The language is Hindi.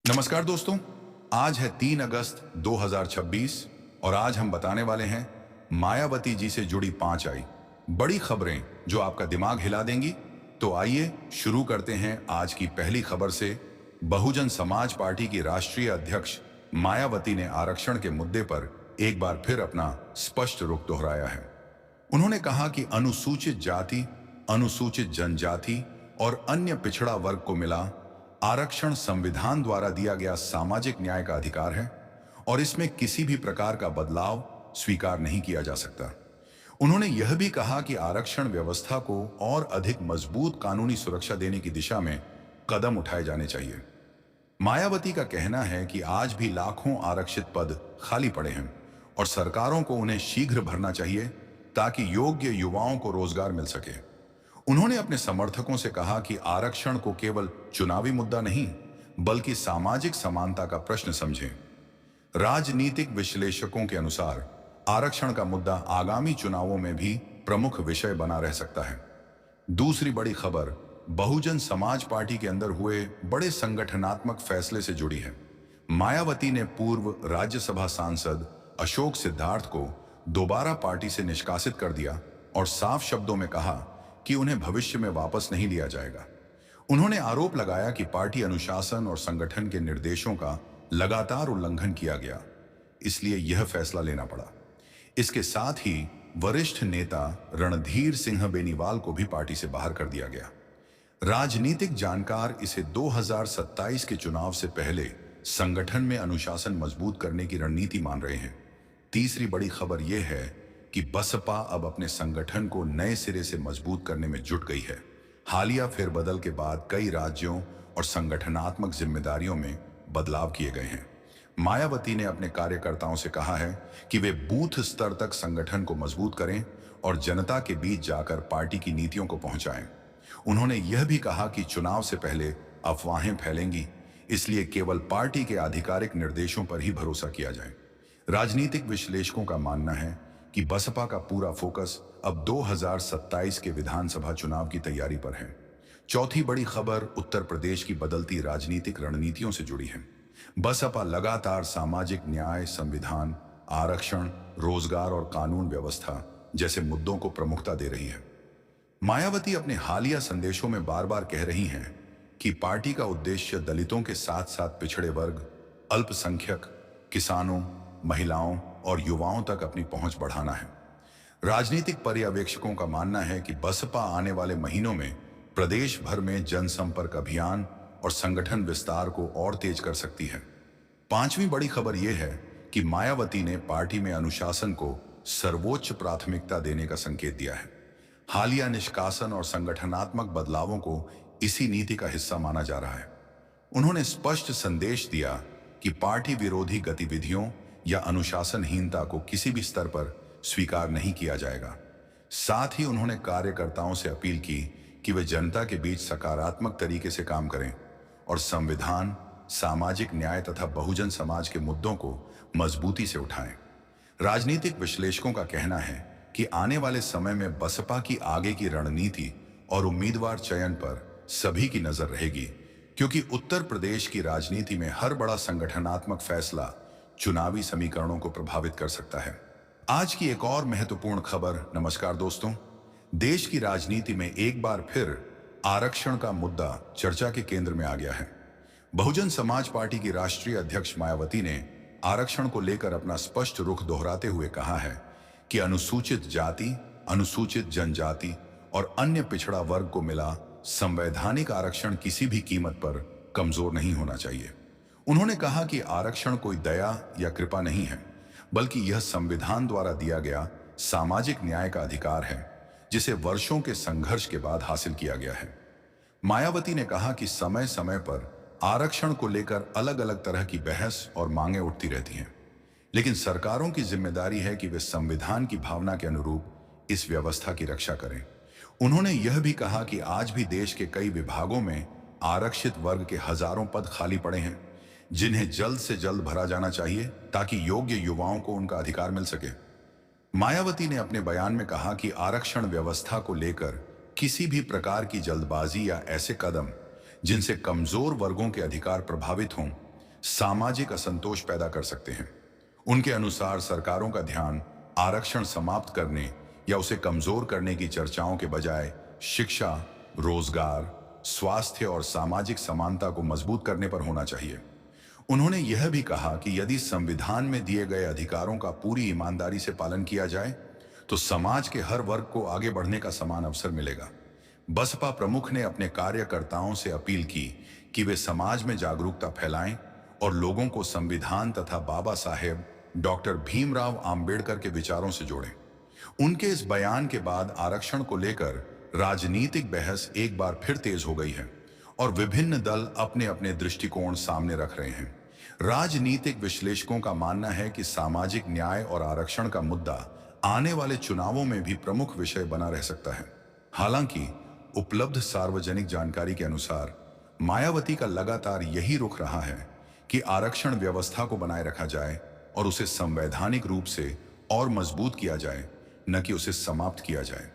नमस्कार दोस्तों। आज है 3 अगस्त 2026 और आज हम बताने वाले हैं मायावती जी से जुड़ी 5 आई बड़ी खबरें जो आपका दिमाग हिला देंगी। तो आइए शुरू करते हैं आज की पहली खबर से। बहुजन समाज पार्टी की राष्ट्रीय अध्यक्ष मायावती ने आरक्षण के मुद्दे पर एक बार फिर अपना स्पष्ट रुख दोहराया है। उन्होंने कहा कि अनुसूचित जाति, अनुसूचित जनजाति और अन्य पिछड़ा वर्ग को मिला आरक्षण संविधान द्वारा दिया गया सामाजिक न्याय का अधिकार है और इसमें किसी भी प्रकार का बदलाव स्वीकार नहीं किया जा सकता। उन्होंने यह भी कहा कि आरक्षण व्यवस्था को और अधिक मजबूत कानूनी सुरक्षा देने की दिशा में कदम उठाए जाने चाहिए। मायावती का कहना है कि आज भी लाखों आरक्षित पद खाली पड़े हैं और सरकारों को उन्हें शीघ्र भरना चाहिए ताकि योग्य युवाओं को रोजगार मिल सके। उन्होंने अपने समर्थकों से कहा कि आरक्षण को केवल चुनावी मुद्दा नहीं बल्कि सामाजिक समानता का प्रश्न समझें। राजनीतिक विश्लेषकों के अनुसार आरक्षण का मुद्दा आगामी चुनावों में भी प्रमुख विषय बना रह सकता है। दूसरी बड़ी खबर बहुजन समाज पार्टी के अंदर हुए बड़े संगठनात्मक फैसले से जुड़ी है। मायावती ने पूर्व राज्यसभा सांसद अशोक सिद्धार्थ को दोबारा पार्टी से निष्कासित कर दिया और साफ शब्दों में कहा कि उन्हें भविष्य में वापस नहीं लिया जाएगा। उन्होंने आरोप लगाया कि पार्टी अनुशासन और संगठन के निर्देशों का लगातार उल्लंघन किया गया, इसलिए यह फैसला लेना पड़ा। इसके साथ ही वरिष्ठ नेता रणधीर सिंह बेनीवाल को भी पार्टी से बाहर कर दिया गया। राजनीतिक जानकार इसे 2027 के चुनाव से पहले संगठन में अनुशासन मजबूत करने की रणनीति मान रहे हैं। तीसरी बड़ी खबर यह है कि बसपा अब अपने संगठन को नए सिरे से मजबूत करने में जुट गई है। हालिया फेरबदल के बाद कई राज्यों और संगठनात्मक जिम्मेदारियों में बदलाव किए गए हैं। मायावती ने अपने कार्यकर्ताओं से कहा है कि वे बूथ स्तर तक संगठन को मजबूत करें और जनता के बीच जाकर पार्टी की नीतियों को पहुंचाएं। उन्होंने यह भी कहा कि चुनाव से पहले अफवाहें फैलेंगी, इसलिए केवल पार्टी के आधिकारिक निर्देशों पर ही भरोसा किया जाए। राजनीतिक विश्लेषकों का मानना है कि बसपा का पूरा फोकस अब 2027 के विधानसभा चुनाव की तैयारी पर है। चौथी बड़ी खबर उत्तर प्रदेश की बदलती राजनीतिक रणनीतियों से जुड़ी है। बसपा लगातार सामाजिक न्याय, संविधान, आरक्षण, रोजगार और कानून व्यवस्था जैसे मुद्दों को प्रमुखता दे रही है। मायावती अपने हालिया संदेशों में बार बार कह रही हैं कि पार्टी का उद्देश्य दलितों के साथ साथ पिछड़े वर्ग, अल्पसंख्यक, किसानों, महिलाओं और युवाओं तक अपनी पहुंच बढ़ाना है। राजनीतिक पर्यवेक्षकों का मानना है कि बसपा आने वाले महीनों में प्रदेश भर में जनसंपर्क अभियान और संगठन विस्तार को और तेज कर सकती है। पांचवी बड़ी खबर यह है कि मायावती ने पार्टी में अनुशासन को सर्वोच्च प्राथमिकता देने का संकेत दिया है। हालिया निष्कासन और संगठनात्मक बदलावों को इसी नीति का हिस्सा माना जा रहा है। उन्होंने स्पष्ट संदेश दिया कि पार्टी विरोधी गतिविधियों या अनुशासनहीनता को किसी भी स्तर पर स्वीकार नहीं किया जाएगा। साथ ही उन्होंने कार्यकर्ताओं से अपील की कि वे जनता के बीच सकारात्मक तरीके से काम करें और संविधान, सामाजिक न्याय तथा बहुजन समाज के मुद्दों को मजबूती से उठाएं। राजनीतिक विश्लेषकों का कहना है कि आने वाले समय में बसपा की आगे की रणनीति और उम्मीदवार चयन पर सभी की नजर रहेगी, क्योंकि उत्तर प्रदेश की राजनीति में हर बड़ा संगठनात्मक फैसला चुनावी समीकरणों को प्रभावित कर सकता है। आज की एक और महत्वपूर्ण खबर। नमस्कार दोस्तों, देश की राजनीति में एक बार फिर आरक्षण का मुद्दा चर्चा के केंद्र में आ गया है। बहुजन समाज पार्टी की राष्ट्रीय अध्यक्ष मायावती ने आरक्षण को लेकर अपना स्पष्ट रुख दोहराते हुए कहा है कि अनुसूचित जाति, अनुसूचित जनजाति और अन्य पिछड़ा वर्ग को मिला संवैधानिक आरक्षण किसी भी कीमत पर कमजोर नहीं होना चाहिए। उन्होंने कहा कि आरक्षण कोई दया या कृपा नहीं है, बल्कि यह संविधान द्वारा दिया गया सामाजिक न्याय का अधिकार है, जिसे वर्षों के संघर्ष के बाद हासिल किया गया है। मायावती ने कहा कि समय समय पर आरक्षण को लेकर अलग अलग तरह की बहस और मांगें उठती रहती हैं, लेकिन सरकारों की जिम्मेदारी है कि वे संविधान की भावना के अनुरूप इस व्यवस्था की रक्षा करें। उन्होंने यह भी कहा कि आज भी देश के कई विभागों में आरक्षित वर्ग के हजारों पद खाली पड़े हैं, जिन्हें जल्द से जल्द भरा जाना चाहिए ताकि योग्य युवाओं को उनका अधिकार मिल सके। मायावती ने अपने बयान में कहा कि आरक्षण व्यवस्था को लेकर किसी भी प्रकार की जल्दबाजी या ऐसे कदम जिनसे कमजोर वर्गों के अधिकार प्रभावित हों, सामाजिक असंतोष पैदा कर सकते हैं। उनके अनुसार सरकारों का ध्यान आरक्षण समाप्त करने या उसे कमजोर करने की चर्चाओं के बजाय शिक्षा, रोजगार, स्वास्थ्य और सामाजिक समानता को मजबूत करने पर होना चाहिए। उन्होंने यह भी कहा कि यदि संविधान में दिए गए अधिकारों का पूरी ईमानदारी से पालन किया जाए तो समाज के हर वर्ग को आगे बढ़ने का समान अवसर मिलेगा। बसपा प्रमुख ने अपने कार्यकर्ताओं से अपील की कि वे समाज में जागरूकता फैलाएं और लोगों को संविधान तथा बाबा साहेब डॉक्टर भीमराव आंबेडकर के विचारों से जोड़ें। उनके इस बयान के बाद आरक्षण को लेकर राजनीतिक बहस एक बार फिर तेज हो गई है और विभिन्न दल अपने अपने दृष्टिकोण सामने रख रहे हैं। राजनीतिक विश्लेषकों का मानना है कि सामाजिक न्याय और आरक्षण का मुद्दा आने वाले चुनावों में भी प्रमुख विषय बना रह सकता है। हालांकि उपलब्ध सार्वजनिक जानकारी के अनुसार मायावती का लगातार यही रुख रहा है कि आरक्षण व्यवस्था को बनाए रखा जाए और उसे संवैधानिक रूप से और मजबूत किया जाए, न कि उसे समाप्त किया जाए।